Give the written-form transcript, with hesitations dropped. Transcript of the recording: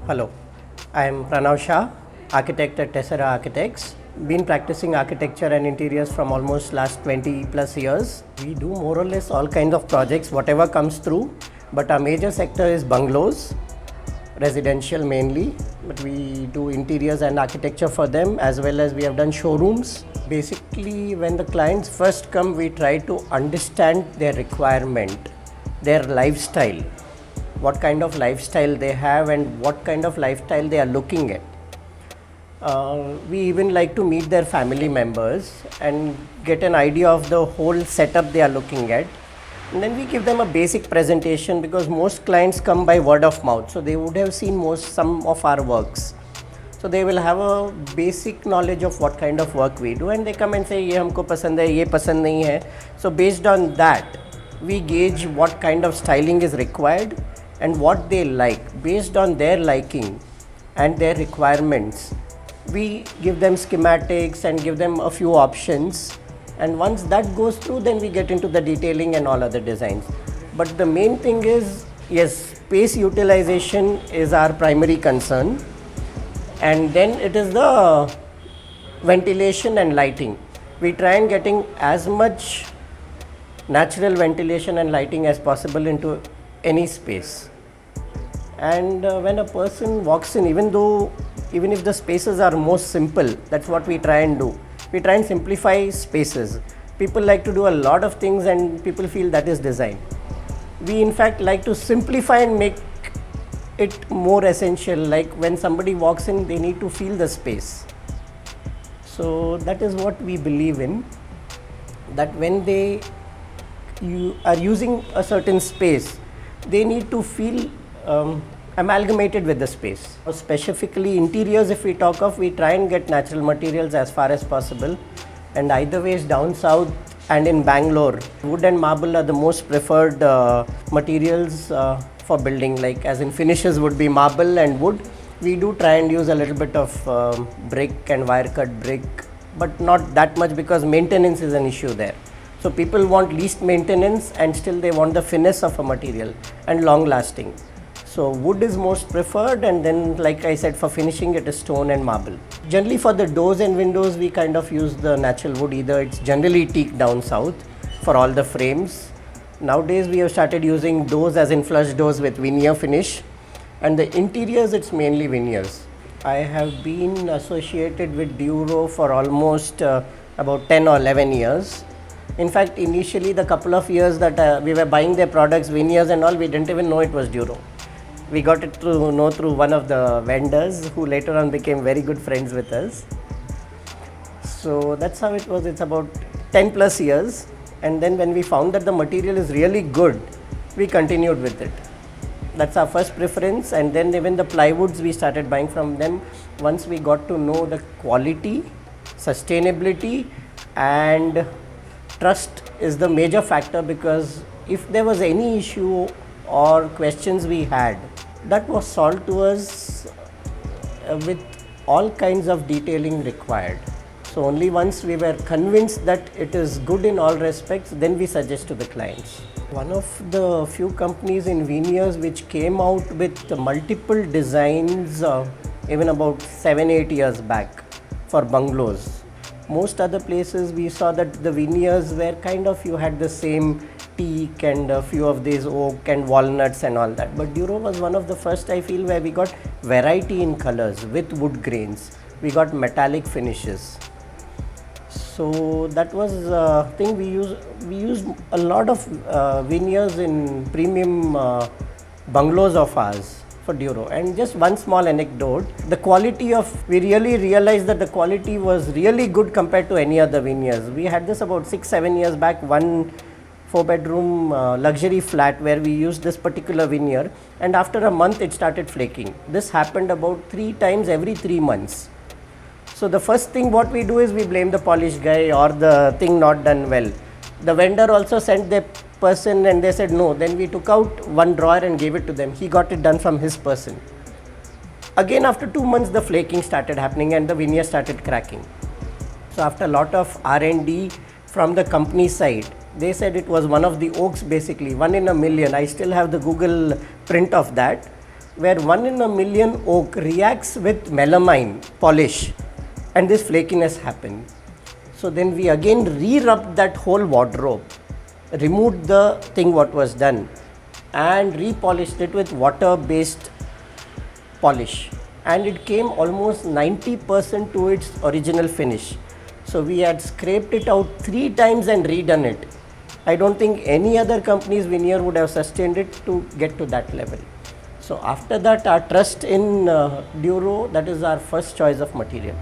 Hello, I am Pranav Shah, architect at Tessera Architects. Been practicing architecture and interiors from almost last 20 plus years. We do more or less all kinds of projects, whatever comes through, but our major sector is bungalows, residential mainly, but we do interiors and architecture for them, as well as we have done showrooms. Basically, when the clients first come, we try to understand their requirement, their lifestyle, what kind of lifestyle they have and what kind of lifestyle they are looking at. We even like to meet their family members and get an idea of the whole setup they are looking at. And then we give them a basic presentation, because most clients come by word of mouth, so they would have seen some of our works. So they will have a basic knowledge of what kind of work we do, and they come and say ये हमको पसंद है, ये पसंद नहीं है. So based on that, we gauge what kind of styling is required and what they like. Based on their liking and their requirements, we give them schematics and give them a few options, and once that goes through, then we get into the detailing and all other designs. But the main thing is, yes, space utilization is our primary concern, and then it is the ventilation and lighting. We try and getting as much natural ventilation and lighting as possible into any space. And when a person walks in, even if the spaces are most simple, that's what we try and do. We try and simplify spaces. People like to do a lot of things and people feel that is design. We in fact like to simplify and make it more essential. Like when somebody walks in, they need to feel the space. So that is what we believe in, that when you are using a certain space, they need to feel amalgamated with the space. Specifically interiors, if we talk of, we try and get natural materials as far as possible, and either ways down south and in Bangalore, wood and marble are the most preferred materials for building. Like as in finishes would be marble and wood. We do try and use a little bit of brick and wire cut brick, but not that much, because maintenance is an issue there. So people want least maintenance and still they want the finesse of a material and long lasting. So wood is most preferred, and then like I said, for finishing it is stone and marble. Generally for the doors and windows, we kind of use the natural wood. Either it's generally teak down south for all the frames. Nowadays we have started using doors as in flush doors with veneer finish, and the interiors it's mainly veneers. I have been associated with Duro for almost about 10 or 11 years. In fact, initially the couple of years that we were buying their products, veneers and all, we didn't even know it was Duro. We got it to know through one of the vendors who later on became very good friends with us. So that's how it was. It's about 10 plus years, and then when we found that the material is really good, we continued with it. That's our first preference, and then even the plywoods we started buying from them once we got to know the quality, sustainability, and trust is the major factor, because if there was any issue or questions we had, that was solved to us with all kinds of detailing required. So only once we were convinced that it is good in all respects, then we suggest to the clients. One of the few companies in veneers which came out with multiple designs even about 7-8 years back for bungalows. Most other places we saw that the veneers were kind of, you had the same teak and a few of these oak and walnuts and all that. But Duro was one of the first, I feel, where we got variety in colors with wood grains. We got metallic finishes. So that was a thing we used a lot of veneers in premium bungalows of ours for Duro. And just one small anecdote, the quality we really realized that the quality was really good compared to any other veneers. We had this about 6-7 years back, one 4-bedroom luxury flat where we used this particular veneer, and after a month it started flaking. This happened about 3 times every 3 months. So the first thing what we do is we blame the polish guy or the thing not done well. The vendor also sent their person and they said no. Then we took out one drawer and gave it to them. He got it done from his person. Again after 2 months the flaking started happening and the veneer started cracking. So after a lot of R&D from the company side, they said it was one of the oaks, basically 1 in a million. I still have the Google print of that. where 1 in a million oak reacts with melamine polish and this flakiness happened. So then we again re-rubbed that whole wardrobe, removed the thing what was done and repolished it with water-based polish, and it came almost 90% to its original finish. So we had scraped it out 3 times and redone it. I don't think any other company's veneer would have sustained it to get to that level. So after that, our trust in Duro, that is our first choice of material.